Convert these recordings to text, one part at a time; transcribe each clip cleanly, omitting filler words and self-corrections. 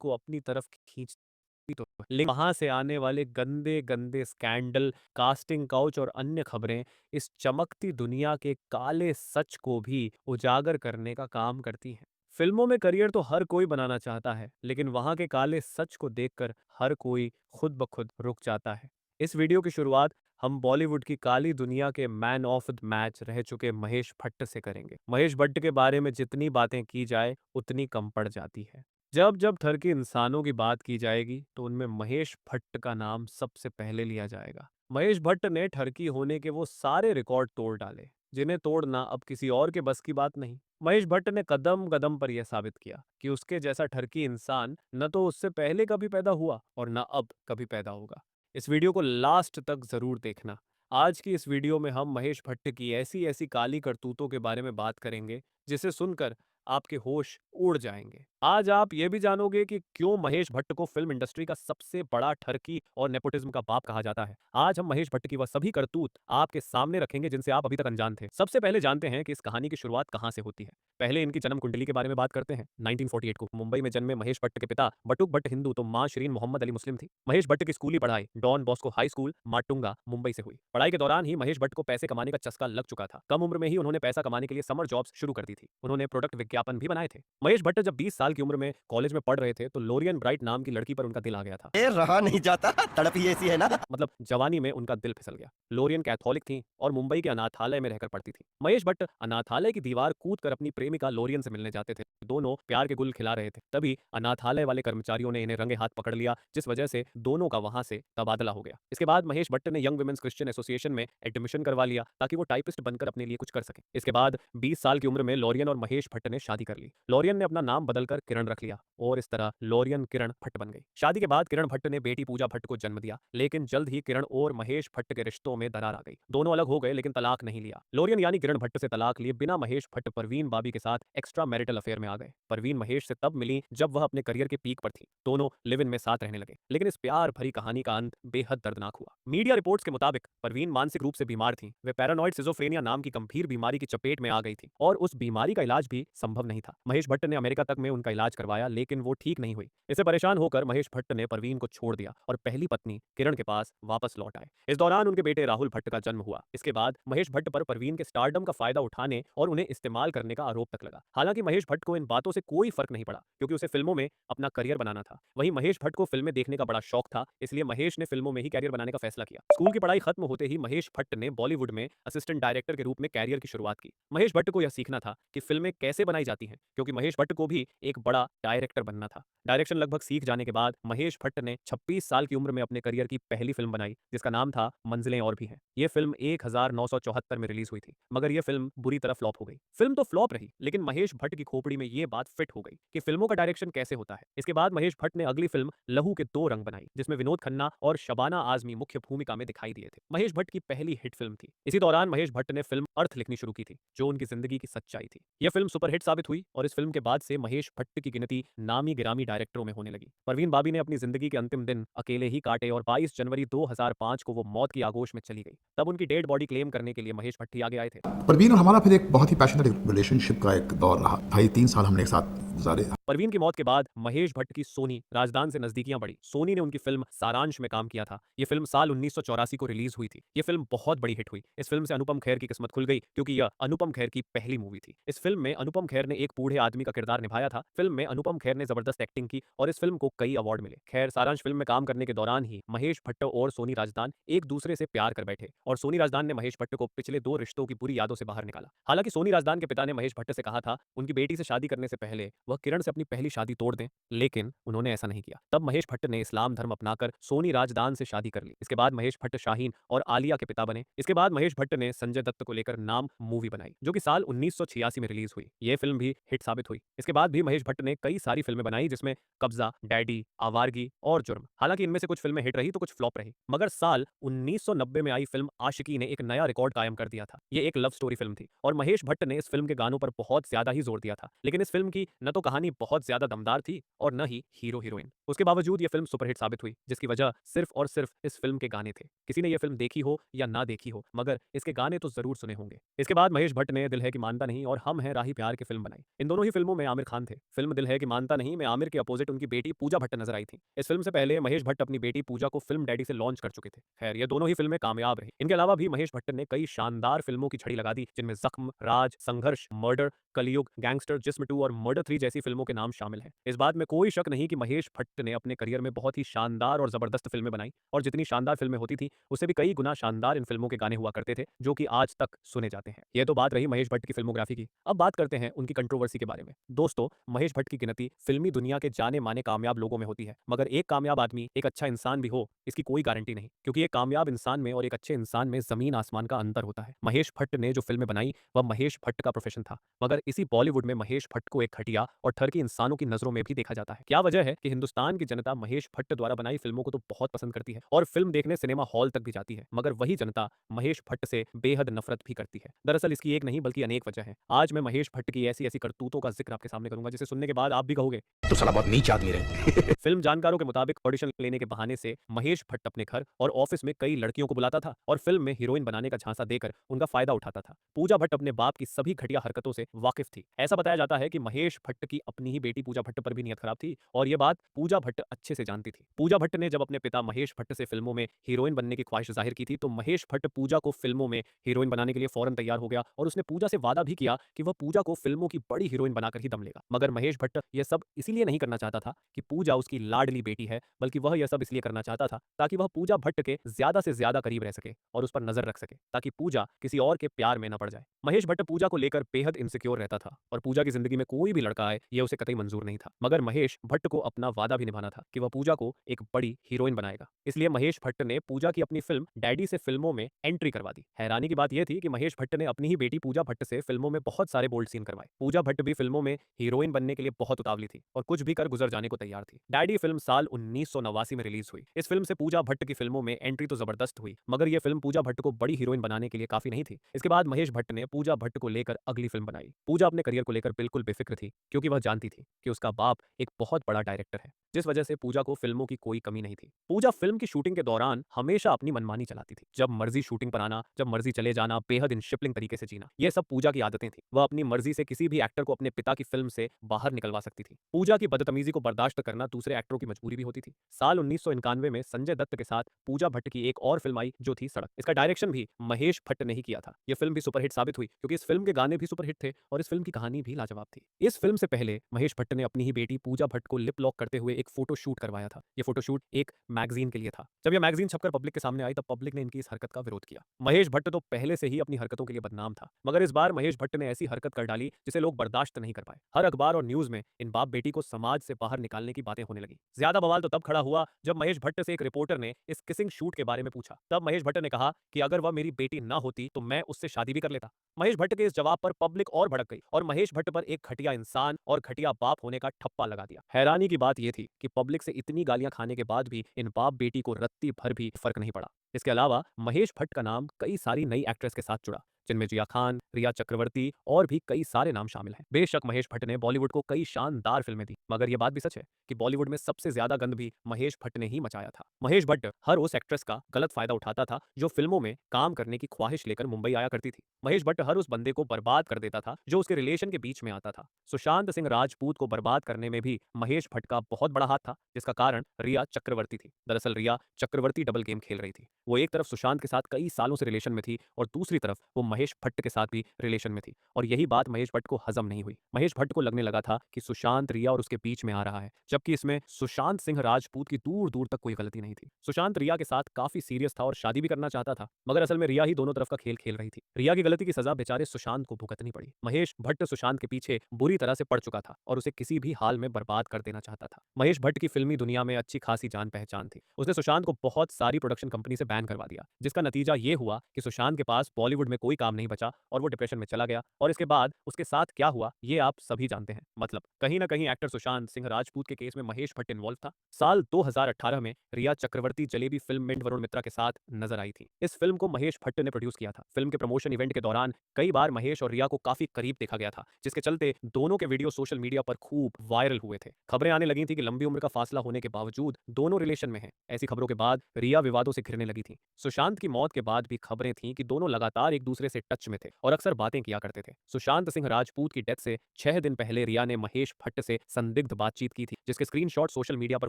को अपनी तरफ खींचती तो है, लेकिन वहां से आने वाले गंदे गंदे स्कैंडल, कास्टिंग काउच और अन्य खबरें इस चमकती दुनिया के काले सच को भी उजागर करने का काम करती हैं। फिल्मों में करियर तो हर कोई बनाना चाहता है, लेकिन वहां के काले सच को देखकर हर कोई खुद ब खुद रुक जाता है। इस वीडियो की शुरुआत हम बॉलीवुड की काली दुनिया के मैन ऑफ द मैच रह चुके महेश भट्ट से करेंगे। महेश भट्ट के बारे में जितनी बातें की जाए उतनी कम पड़ जाती है। जब जब ठरकी इंसानों की बात की जाएगी तो उनमें महेश भट्ट का नाम सबसे पहले लिया जाएगा। महेश भट्ट ने ठरकी होने के वो सारे रिकॉर्ड तोड़ डाले जिन्हें तोड़ना अब किसी और के बस की बात नहीं। महेश भट्ट ने कदम कदम पर यह साबित किया कि उसके जैसा ठरकी इंसान न तो उससे पहले कभी पैदा हुआ और न अब कभी पैदा होगा। इस वीडियो को लास्ट तक जरूर देखना। आज की इस वीडियो में हम महेश भट्ट की ऐसी ऐसी काली करतूतों के बारे में बात करेंगे जिसे सुनकर आपके होश उड़ जाएंगे। आज आप ये भी जानोगे कि क्यों महेश भट्ट को फिल्म इंडस्ट्री का सबसे बड़ा ठरकी और नेपोटिज्म का बाप कहा जाता है। आज हम महेश भट्ट की वह सभी करतूत आपके सामने रखेंगे जिनसे आप अभी तक अनजान थे। सबसे पहले जानते हैं कि इस कहानी की शुरुआत कहां से होती है। पहले इनकी जन्म कुंडली के बारे में बात करते हैं। 1948 को मुंबई में जन्मे महेश भट्ट के पिता बटुक भट्ट हिंदू तो मां शरीन मोहम्मद अली मुस्लिम थी। महेश भट्ट की स्कूली पढ़ाई Don Bosco high school Matunga Mumbai से हुई। पढ़ाई के दौरान ही महेश भट्ट को पैसे कमाने का चस्का लग चुका था। कम उम्र में ही उन्होंने पैसा कमाने के लिए समर जॉब्स शुरू कर दी थी। उन्होंने प्रोडक्ट विज्ञापन भी बनाए थे। महेश भट्ट जब 20 साल की उम्र में कॉलेज में पढ़ रहे थे तो लोरियन ब्राइट नाम की लड़की पर उनका दिल आ गया था। रहा नहीं जाता, तड़प ही ऐसी है ना। मतलब जवानी में उनका दिल फिसल गया। लोरियन कैथोलिक थी और मुंबई के अनाथालय में रहकर पढ़ती थी। महेश भट्ट अनाथालय की दीवार कूद कर अपनी प्रेमिका लोरियन से मिलने जाते थे। दोनों प्यार के गुल खिला रहे थे। तभी अनाथालय वाले कर्मचारियों ने इन्हें रंगे हाथ पकड़ लिया, जिस वजह से दोनों का वहां से तबादला हो गया। इसके बाद महेश भट्ट ने यंग वुमेन्स क्रिश्चियन एसोसिएशन में एडमिशन करवा लिया ताकि वो टाइपिस्ट बनकर अपने लिए कुछ कर सके। इसके बाद 20 साल की उम्र में लोरियन और महेश भट्ट ने शादी कर ली। लोरियन ने अपना नाम बदलकर किरण रख लिया और इस तरह लोरियन किरण भट्ट बन गई। शादी के बाद किरण भट्ट ने बेटी पूजा भट्ट को जन्म दिया, लेकिन जल्द ही किरण और महेश भट्ट के रिश्तों में दरार आ गई। दोनों अलग हो गए लेकिन तलाक नहीं लिया। लोरियन यानी किरण भट्ट से तलाक लिए बिना महेश भट्ट परवीन बाबी के साथ एक्स्ट्रा मैरिटल अफेयर में आ गए। परवीन महेश से तब मिली जब वह अपने करियर के पीक पर थी। दोनों लिव इन में साथ रहने लगे, लेकिन इस प्यार भरी कहानी का अंत बेहद दर्दनाक हुआ। मीडिया रिपोर्ट्स के मुताबिक परवीन मानसिक रूप से बीमार थी। वे पैरानॉइड सिजोफ्रेनिया नाम की गंभीर बीमारी की चपेट में आ गई थी और उस बीमारी का इलाज भी संभव नहीं था। महेश भट्ट ने अमेरिका तक में उनका इलाज करवाया, लेकिन वो ठीक नहीं हुई। इससे परेशान होकर महेश भट्ट ने परवीन को छोड़ दिया और पहली पत्नी किरण के पास वापस लौट आए। इस दौरान उनके बेटे राहुल भट्ट का जन्म हुआ। इसके बाद महेश भट्ट पर परवीन के स्टारडम का फायदा उठाने और उन्हें इस्तेमाल करने का आरोप तक लगा। हालांकि महेश भट्ट को इन बातों से कोई फर्क नहीं पड़ा, क्योंकि उसे फिल्मों में अपना करियर बनाना था। वहीं महेश भट्ट को फिल्में देखने का बड़ा शौक था, इसलिए महेश ने फिल्मों में ही कैरियर बनाने का फैसला किया। स्कूल की पढ़ाई खत्म होते ही महेश भट्ट ने बॉलीवुड में असिस्टेंट डायरेक्टर के रूप में कैरियर की शुरुआत की। महेश भट्ट को यह सीखना था कि फिल्में कैसे बनाई जाती हैं, क्योंकि महेश भट्ट को भी एक बड़ा डायरेक्टर बनना था। डायरेक्शन लगभग सीख जाने के बाद महेश भट्ट ने 26 साल की उम्र में अपने करियर की पहली फिल्म बनाई, जिसका नाम था मंजिलें और भी हैं। यह फिल्म 1974 में रिलीज हुई थी, मगर यह फिल्म बुरी तरह फ्लॉप हो गई। फिल्म तो फ्लॉप रही, लेकिन महेश भट्ट की खोपड़ी में यह बात फिट हो गई कि फिल्मों का डायरेक्शन कैसे होता है। इसके बाद महेश भट्ट ने अगली फिल्म लहू के दो रंग बनाई, जिसमें विनोद खन्ना और शबाना आजमी मुख्य भूमिका में दिखाई दिए थे। महेश भट्ट की पहली हिट फिल्म थी। इसी दौरान महेश भट्ट ने फिल्म अर्थ लिखनी शुरू की थी, जो उनकी जिंदगी की सच्चाई थी। यह फिल्म सुपरहिट साबित हुई और इस फिल्म के बाद से महेश भट्ट की गिनती नामी गिरामी डायरेक्टरों में होने लगी। परवीन बाबी ने अपनी जिंदगी के अंतिम दिन अकेले ही काटे और 22 जनवरी 2005 को वो मौत की आगोश में चली गई। तब उनकी डेड बॉडी क्लेम करने के लिए महेश भट्ट ही आगे आए थे। परवीन और हमारा फिर एक बहुत ही पैशनेट रिलेशनशिप का एक दौर रहा। ढाई 3 साल हमने एक साथ गुजारे। परवीन की मौत के बाद महेश भट्ट की सोनी राजदान से नजदीकियां बढ़ी। सोनी ने उनकी फिल्म सारांश में काम किया था। यह फिल्म साल 1984 को रिलीज हुई थी। यह फिल्म बहुत बड़ी हिट हुई। इस फिल्म से अनुपम खेर की किस्मत खुल गई, क्योंकि यह अनुपम खेर की पहली मूवी थी। इस फिल्म में अनुपम खेर ने एक बूढ़े आदमी का किरदार निभाया था। फिल्म में अनुपम खेर ने जबरदस्त एक्टिंग की और इस फिल्म को कई अवार्ड मिले। खैर, सारांश फिल्म में काम करने के दौरान ही महेश भट्ट और सोनी राजदान एक दूसरे से प्यार कर बैठे और सोनी राजदान ने महेश भट्ट को पिछले दो रिश्तों की बुरी यादों से बाहर निकाला। हालांकि सोनी राजदान के पिता ने महेश भट्ट से कहा था उनकी बेटी से शादी करने से पहले वह किरण से अपनी पहली शादी तोड़ दें, लेकिन उन्होंने ऐसा नहीं किया। तब महेश भट्ट ने इस्लाम धर्म अपनाकर सोनी राजदान से शादी कर ली। इसके बाद महेश भट्ट शाहीन और आलिया के पिता बने। इसके बाद महेश भट्ट ने संजय दत्त को लेकर नाम मूवी बनाई, जो कि साल 1986 में रिलीज हुई। यह फिल्म भी हिट साबित हुई। इसके बाद भी महेश भट्ट ने कई सारी फिल्में बनाई, जिसमें कब्जा, डैडी, आवारगी और जुर्म। हालांकि इनमें से कुछ फिल्में हिट रही तो कुछ फ्लॉप रही, मगर साल 1990 में आई फिल्म आशिकी ने एक नया रिकॉर्ड कायम कर दिया था। ये एक लव स्टोरी फिल्म थी और महेश भट्ट ने इस फिल्म के गानों पर बहुत ज्यादा ही जोर दिया था। लेकिन इस फिल्म की न तो कहानी बहुत ज्यादा दमदार थी और न ही हीरो हीरोइन। उसके बावजूद ये फिल्म सुपरहिट साबित हुई, जिसकी वजह सिर्फ और सिर्फ इस फिल्म के गाने थे। किसी ने ये फिल्म देखी हो या ना देखी हो, मगर इसके गाने तो जरूर सुने होंगे। इसके बाद महेश भट्ट ने दिल है कि मानता नहीं और हम हैं राही प्यार की फिल्म बनाई। इन दोनों ही फिल्मों में आमिर खान थे। फिल्म दिल है कि मानता नहीं में आमिर के अपोजिट उनकी बेटी पूजा भट्ट नजर आई थी। इस फिल्म से पहले महेश भट्ट अपनी बेटी पूजा को फिल्म डैडी से लॉन्च कर चुके थे। खैर, ये दोनों ही फिल्में कामयाब रही। इनके अलावा भी महेश भट्ट ने कई शानदार फिल्मों की छड़ी लगा दी, जिनमें जख्म, राज, संघर्ष, मर्डर, कलयुग, गैंगस्टर, जिस्म 2 और मर्डर 3 जैसी फिल्मों के नाम शामिल हैं। इस बात में कोई शक नहीं कि महेश भट्ट ने अपने करियर में बहुत ही शानदार और जबरदस्त फिल्में बनाई, और जितनी शानदार फिल्में होती थी, उससे भी कई गुना शानदार इन फिल्मों के गाने हुआ करते थे, जो कि आज तक सुने जाते हैं। यह तो बात रही महेश भट्ट की फिल्मोग्राफी की। अब बात करते हैं उनकी कंट्रोवर्सी के बारे में। दोस्तों, महेश भट्ट की गिनती फिल्मी दुनिया के जाने माने कामयाब लोगों में होती है, मगर एक कामयाब आदमी एक अच्छा इंसान भी हो, इसकी कोई गारंटी नहीं, क्योंकि एक कामयाब इंसान में और एक अच्छे इंसान में जमीन आसमान का अंतर होता है। महेश भट्ट ने जो फिल्में बनाई, वह महेश भट्ट का प्रोफेशन था, मगर इसी बॉलीवुड में महेश भट्ट को एक घटिया और ठरकी इंसानों की नजरों में भी देखा जाता है। क्या वजह है कि हिंदुस्तान की जनता महेश भट्ट द्वारा बनाई फिल्मों को तो बहुत पसंद करती है और फिल्म देखने सिनेमा हॉल तक भी जाती है, मगर वही जनता महेश भट्ट से बेहद नफरत भी करती है। दरअसल इसकी एक नहीं बल्कि अनेक वजह है। आज मैं महेश भट्ट की ऐसी ऐसी करतूतों का जिक्र आपके सामने करूंगा, जिसे सुनने के बाद आप भी कहोगे तो साला बहुत नीच आदमी रहे। फिल्म जानकारों के मुताबिक ऑडिशन लेने के बहाने से महेश भट्ट अपने घर और ऑफिस में कई लड़कियों को बुलाता था और फिल्म में हीरोइन बनाने का झांसा देकर उनका फायदा उठाता था। पूजा भट्ट अपने बाप की सभी घटिया हरकतों से वाकिफ थी। ऐसा बताया जाता है कि महेश भट्ट की अपनी ही बेटी पूजा भट्ट पर भी नियत खराब थी, और यह बात पूजा भट्ट अच्छे से जानती थी। पूजा भट्ट ने जब अपने पिता महेश भट्ट से फिल्मों में हीरोइन बनने की ख्वाहिश जाहिर की थी, तो महेश भट्ट पूजा को फिल्मों में हीरोइन बनाने के लिए फौरन तैयार हो गया और उसने पूजा से वादा भी किया कि वह पूजा को फिल्मों की बड़ी हीरोइन बनाकर ही दम लेगा। मगर महेश भट्ट यह सब इसीलिए नहीं करना चाहता था कि पूजा उसकी लाडली बेटी है, बल्कि वह यह सब इसलिए करना चाहता था ताकि वह पूजा भट्ट के ज्यादा से ज्यादा करीब रह सके और उस पर नजर रख सके, ताकि पूजा किसी और के प्यार में न पड़ जाए। महेश भट्ट पूजा को लेकर बेहद इनसिक्योर रहता था और पूजा की जिंदगी में कोई भी लड़का आए यह उसे कतई मंजूर नहीं था। मगर महेश भट्ट को अपना वादा भी निभाना था कि वह पूजा को एक बड़ी हीरोइन बनाएगा। इसलिए महेश भट्ट ने पूजा की अपनी फिल्म डैडी से फिल्मों में एंट्री करवा दी। हैरानी की बात यह थी कि महेश भट्ट ने अपनी ही बेटी पूजा भट्ट से फिल्मों में बहुत सारे बोल्ड सीन करवाए। पूजा भट्ट भी फिल्मों में हीरोइन बनने के लिए बहुत उतावली थी और कुछ भी कर गुजर जाने को तैयार थी। डैडी फिल्म साल 1989 में रिलीज हुई। इस फिल्म से पूजा भट्ट की फिल्मों में एंट्री तो जबरदस्त हुई, मगर यह फिल्म पूजा भट्ट को बड़ी हीरोइन बनाने के लिए काफी नहीं थी। इसके बाद महेश भट्ट ने पूजा भट्ट को लेकर अगली फिल्म बनाई। पूजा अपने करियर को लेकर बिल्कुल बेफिक्र थी, क्योंकि वह जानती थी कि उसका बाप एक बहुत बड़ा डायरेक्टर है, जिस वजह से पूजा को फिल्मों की कोई कमी नहीं थी। पूजा फिल्म की शूटिंग के दौरान हमेशा अपनी मनमानी चलाती थी। जब मर्जी शूटिंग पर आना, जब मर्जी चले जाना, बेहद इनशिपलिंग तरीके से जीना, यह सब पूजा की आदतें थी। वह अपनी मर्जी से किसी भी एक्टर को अपने पिता की फिल्म से बाहर निकलवा सकती थी। पूजा की बदतमीजी को बर्दाश्त करना दूसरे एक्टरों की मजबूरी भी होती थी। साल 1991 में संजय दत्त के साथ पूजा भट्ट की एक और फिल्म आई, जो थी सड़क। इसका डायरेक्शन भी महेश भट्ट ने ही किया था। यह फिल्म भी सुपरहिट साबित हुई, क्योंकि इस फिल्म के गाने भी सुपरहिट थे और इस फिल्म की कहानी भी लाजवाब थी। इस फिल्म से पहले महेश भट्ट ने अपनी ही बेटी पूजा भट्ट को लिप लॉक करते हुए एक फोटो शूट करवाया था। यह फोटो शूट एक मैगजीन के लिए था। जब यह मैगजीन छपकर पब्लिक के सामने आई, तब पब्लिक ने इनकी इस हरकत का विरोध किया। महेश भट्ट तो पहले से ही अपनी हरकतों के लिए बदनाम था, मगर इस बार महेश भट्ट ने ऐसी हरकत कर डाली जिसे लोग बर्दाश्त नहीं कर पाए। हर अखबार और न्यूज में इन बाप बेटी को समाज से बाहर निकालने की बातें होने लगी। ज्यादा बवाल तो तब खड़ा हुआ जब महेश भट्ट से एक रिपोर्टर ने इस किसिंग शूट के बारे में पूछा। तब महेश भट्ट ने कहा कि अगर वह मेरी बेटी ना होती तो मैं उससे शादी भी कर लेता। महेश भट्ट के इस जवाब पर पब्लिक और भड़क गई और महेश भट्ट पर एक घटिया इंसान और घटिया बाप होने का ठप्पा लगा दिया। हैरानी की बात यह थी कि पब्लिक से इतनी गालियां खाने के बाद भी इन बाप बेटी को रत्ती भर भी फर्क नहीं पड़ा। इसके अलावा महेश भट्ट का नाम कई सारी नई एक्ट्रेस के साथ जुड़ा, जिनमें जिया खान, रिया चक्रवर्ती और भी कई सारे नाम शामिल हैं। बेशक महेश भट्ट ने बॉलीवुड को कई शानदार फिल्में दी, मगर यह बात भी सच है कि बॉलीवुड में सबसे ज्यादा गंद भी महेश भट्ट ने ही मचाया था। महेश भट्ट हर उस एक्ट्रेस का गलत फायदा उठाता था जो फिल्मों में काम करने की ख्वाहिश लेकर मुंबई आया करती थी। महेश भट्ट हर उस बंदे को बर्बाद कर देता था जो उसके रिलेशन के बीच में आता था। सुशांत सिंह राजपूत को बर्बाद करने में भी महेश भट्ट का बहुत बड़ा हाथ था, जिसका कारण रिया चक्रवर्ती थी। दरअसल रिया चक्रवर्ती डबल गेम खेल रही थी। वो एक तरफ सुशांत के साथ कई सालों से रिलेशन में थी और दूसरी तरफ वो महेश भट्ट के साथ भी रिलेशन में थी, और यही बात महेश भट्ट को हजम नहीं हुई। महेश भट्ट को लगने लगा था कि सुशांत रिया और उसके बीच में आ रहा है, जबकि इसमें सुशांत सिंह राजपूत की दूर दूर तक कोई गलती नहीं थी। सुशांत रिया के साथ काफी सीरियस था और शादी भी करना चाहता था, मगर असल में रिया ही दोनों तरफ का खेल खेल रही थी। रिया की गलती की सजा बेचारे सुशांत को भुगतनी पड़ी। महेश भट्ट सुशांत के पीछे बुरी तरह से पड़ चुका था और उसे किसी भी हाल में बर्बाद कर देना चाहता था। महेश भट्ट की फिल्मी दुनिया में अच्छी खासी जान पहचान थी। उसने सुशांत को बहुत सारी प्रोडक्शन कंपनी से बैन करवा दिया, जिसका नतीजा ये हुआ कि सुशांत के पास बॉलीवुड में कोई काम नहीं बचा और वो डिप्रेशन में चला गया और इसके बाद उसके साथ क्या हुआ ये आप सभी जानते हैं। मतलब कहीं ना कहीं एक्टर सुशांत सिंह राजपूत के केस में महेश भट्ट इन्वॉल्व था। साल 2018 में रिया चक्रवर्ती जलेबी फिल्म में वरुण मित्रा के साथ नजर आई थी। इस फिल्म को महेश भट्ट ने प्रोड्यूस किया था। फिल्म के प्रमोशन इवेंट के दौरान कई बार महेश और रिया को काफी करीब देखा गया था, जिसके चलते दोनों के वीडियो सोशल मीडिया पर खूब वायरल हुए थे। खबरें आने लगी थी कि लंबी उम्र का फासला होने के बावजूद दोनों रिलेशन में हैं। ऐसी खबरों के बाद रिया विवादों से घिरने लगी थी। सुशांत की मौत के बाद भी खबरें थीं कि दोनों लगातार एक दूसरे से टच में थे और अक्सर बातें किया करते थे। सुशांत सिंह राजपूत की डेथ से 6 दिन पहले रिया ने महेश भट्ट से संदिग्ध बातचीत की थी, जिसके स्क्रीनशॉट सोशल मीडिया पर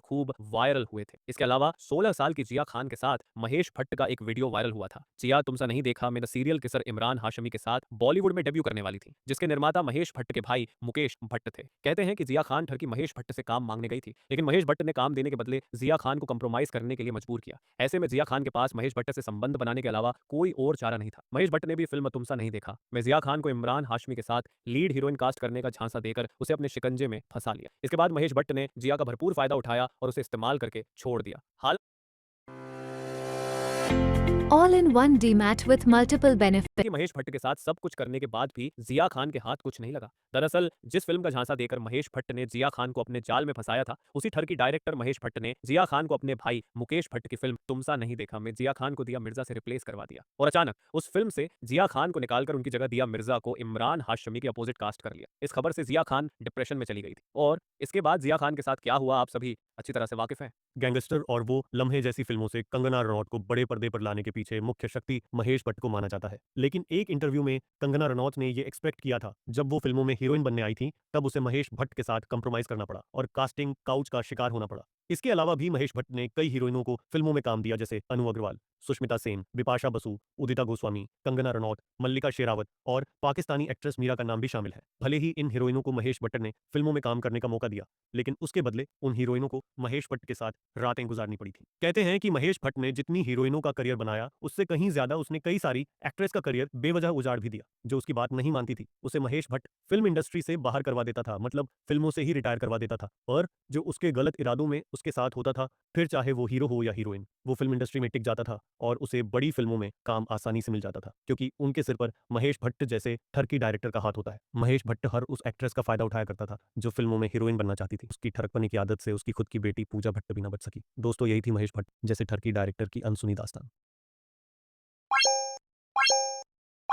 खूब वायरल हुए थे। इसके अलावा 16 साल की जिया खान के साथ महेश भट्ट का एक वीडियो वायरल हुआ था। जिया तुमसा नहीं देखा में the serial kisser Imran Hashmi के साथ बॉलीवुड में डेब्यू करने वाली थी, जिसके निर्माता महेश भट्ट के भाई मुकेश भट्ट थे। कहते हैं कि जिया खान ठरकी महेश भट्ट से काम मांगने गई थी, लेकिन महेश भट्ट ने काम देने के बदले जिया खान को कंप्रोमाइज करने के लिए मजबूर किया। ऐसे में जिया खान के पास महेश भट्ट से संबंध बनाने के अलावा कोई और चारा नहीं था। महेश भट्ट ने भी फिल्म तुमसा नहीं देखा में जिया खान को इमरान हाशमी के साथ लीड हीरोइन कास्ट करने का झांसा देकर उसे अपने शिकंजे में फंसा लिया। इसके बाद महेश भट्ट ने जिया का भरपूर फायदा उठाया और उसे इस्तेमाल करके छोड़ दिया। हाल All in one DMAT with multiple benefits. कि महेश भट्ट के साथ सब कुछ करने के बाद भी जिया खान के हाथ कुछ नहीं लगा। दरअसल जिस फिल्म का झांसा देकर महेश भट्ट ने जिया खान को अपने जाल में फंसाया था, उसी ठरकी डायरेक्टर महेश भट्ट ने जिया खान को अपने भाई मुकेश भट्ट की फिल्म तुमसा नहीं देखा में जिया खान को दिया मिर्जा से रिप्लेस करवा दिया और अचानक उस फिल्म से जिया खान को निकालकर उनकी जगह दिया मिर्जा को इमरान हाशमी के अपोजिट कास्ट कर लिया। इस खबर से जिया खान डिप्रेशन में चली गई थी और इसके बाद जिया खान के साथ क्या हुआ आप सभी अच्छी तरह से वाकिफ हैं। गैंगस्टर और वो लम्हे जैसी फिल्मों से कंगना रनौत को बड़े पर्दे पर लाने के पीछे मुख्य शक्ति महेश भट्ट को माना जाता है। लेकिन एक इंटरव्यू में कंगना रनौत ने ये एक्सपेक्ट किया था, जब वो फिल्मों में हीरोइन बनने आई थी तब उसे महेश भट्ट के साथ कंप्रोमाइज करना पड़ा और कास्टिंग काउच का शिकार होना पड़ा। इसके अलावा भी महेश भट्ट ने कई हीरोइनों को फिल्मों में काम दिया, जैसे अनु अग्रवाल, सुष्मिता सेन, बिपाशा बसु, उदिता गोस्वामी, कंगना रनौत, मल्लिका शेरावत और पाकिस्तानी एक्ट्रेस मीरा का नाम भी शामिल है। भले ही इन हीरोइनों को महेश भट्ट ने फिल्मों में काम करने का मौका दिया, लेकिन उसके बदले उन हीरोइनों को महेश भट्ट के साथ रातें गुजारनी पड़ी थी। कहते हैं कि महेश भट्ट ने जितनी हीरोइनों का करियर बनाया, उससे कहीं ज्यादा उसने कई सारी एक्ट्रेस का करियर बेवजह उजाड़ भी दिया। जो उसकी बात नहीं मानती थी उसे महेश भट्ट फिल्म इंडस्ट्री से बाहर करवा देता था, मतलब फिल्मों से ही रिटायर करवा देता था। और जो उसके गलत इरादों में उसके साथ होता था, फिर चाहे वो हीरो हो या हीरोइन, वो फिल्म इंडस्ट्री में टिक जाता था और उसे बड़ी फिल्मों में काम आसानी से मिल जाता था, क्योंकि उनके सिर पर महेश भट्ट जैसे ठरकी डायरेक्टर का हाथ होता है। महेश भट्ट हर उस एक्ट्रेस का फायदा उठाया करता था जो फिल्मों में हीरोइन बनना चाहती थी। उसकी ठरकपने की आदत से उसकी खुद की बेटी पूजा भट्ट भी ना बच सकी। दोस्तों, यही थी महेश भट्ट जैसे ठरकी डायरेक्टर की अनसुनी दास्तान।